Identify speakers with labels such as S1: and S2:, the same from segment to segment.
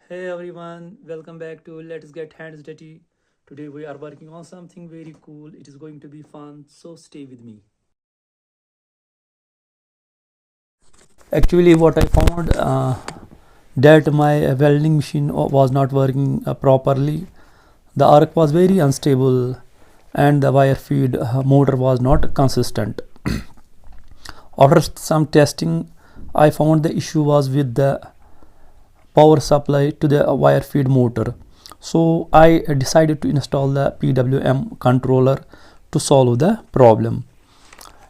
S1: Hey everyone, welcome back to Let's Get Hands Dirty. Today we are working on something very cool. It is going to be fun, so stay with me. Actually, what I found that my welding machine was not working properly. The arc was very unstable and the wire feed motor was not consistent. After some testing, I found the issue was with the power supply to the wire feed motor. So I decided to install the PWM controller to solve the problem.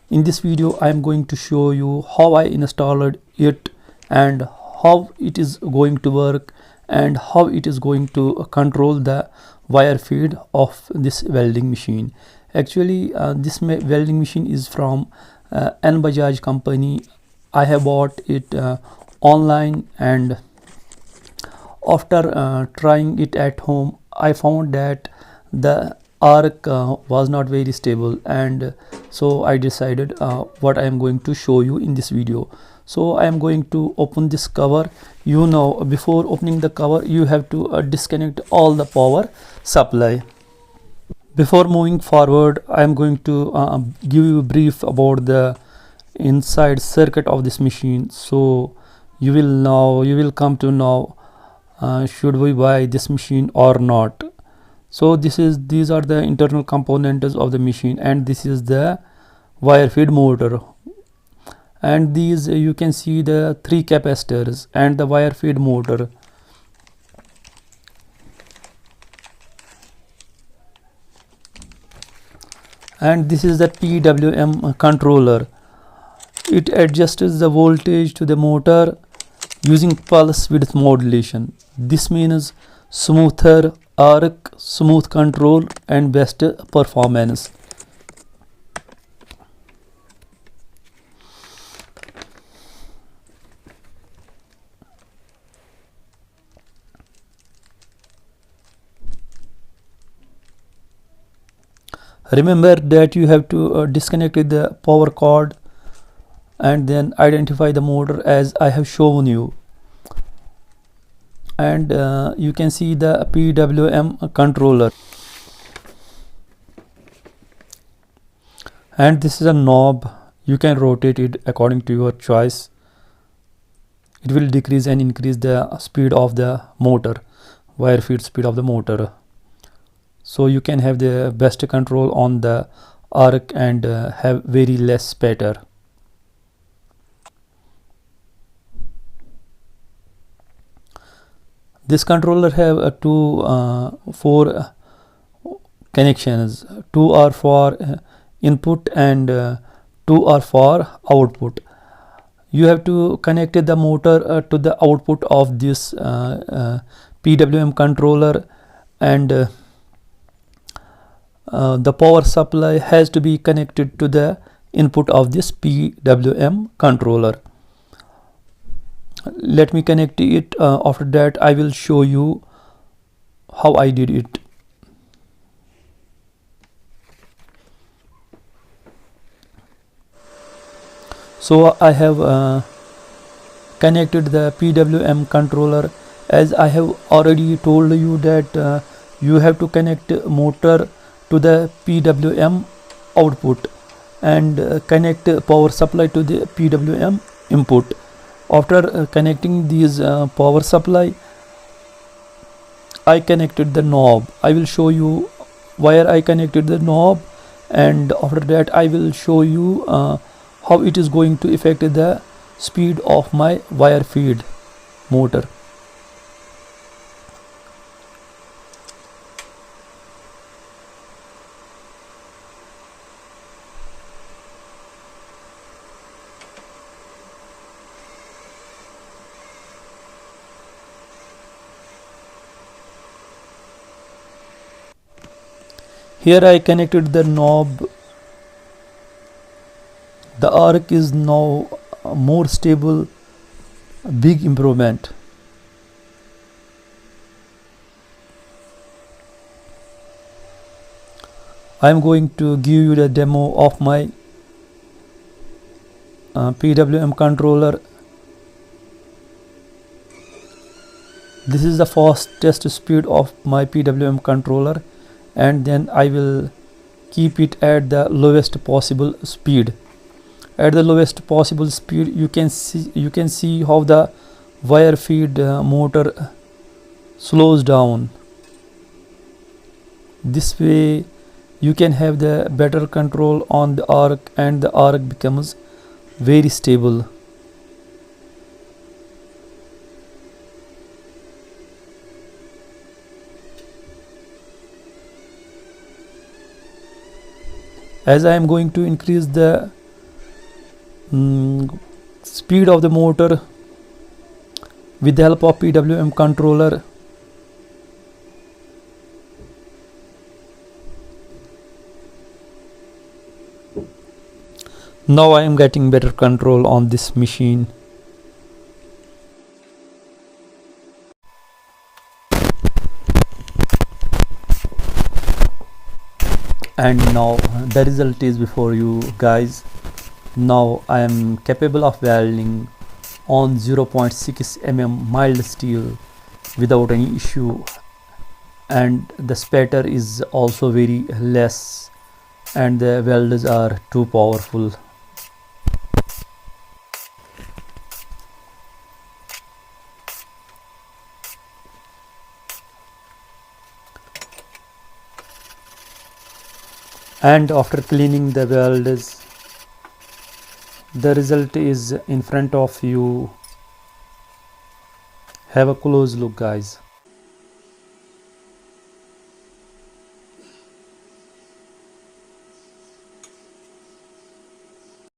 S1: In this video I am going to show you how I installed it and how it is going to work and how it is going to control the wire feed of this welding machine. Actually this welding machine is from Bajaj company. I have bought it online, and after trying it at home I found that the arc was not very stable, and so I decided what I am going to show you in this video. So I am going to open this cover. Before opening the cover you have to disconnect all the power supply. Before moving forward I am going to give you a brief about the inside circuit of this machine, so you will come to know should we buy this machine or not. So these are the internal components of the machine, and this is the wire feed motor, and these you can see the three capacitors and the wire feed motor. And this is the PWM controller. It adjusts the voltage to the motor using pulse width modulation. This means smoother arc, smooth control and best performance. Remember that you have to disconnect the power cord and then identify the motor as I have shown you. And you can see the PWM controller, and this is a knob. You can rotate it according to your choice. It will decrease and increase the speed of the motor, wire feed speed of the motor, so you can have the best control on the arc and have very less spatter. This controller have four connections. Two are for input and two are for output. You have to connect the motor to the output of this PWM controller, and the power supply has to be connected to the input of this PWM controller. Let me connect it. After that I will show you how I did it. So I have connected the PWM controller. As I have already told you that you have to connect motor to the PWM output and connect power supply to the PWM input. After connecting these power supply, I connected the knob. I will show you where I connected the knob, and after that I will show you how it is going to affect the speed of my wire feed motor. Here I connected the knob. The arc is now more stable, big improvement. I am going to give you the demo of my PWM controller. This is the fastest speed of my PWM controller, and then I will keep it at the lowest possible speed. At the lowest possible speed, you can see how the wire feed motor slows down. This way you can have the better control on the arc, and the arc becomes very stable. As I am going to increase the speed of the motor with the help of PWM controller, now I am getting better control on this machine. And now the result is before you guys. Now I am capable of welding on 0.6 mm mild steel without any issue, and the spatter is also very less, and the welds are too powerful. And after cleaning the welds, the result is in front of you. Have a close look, guys.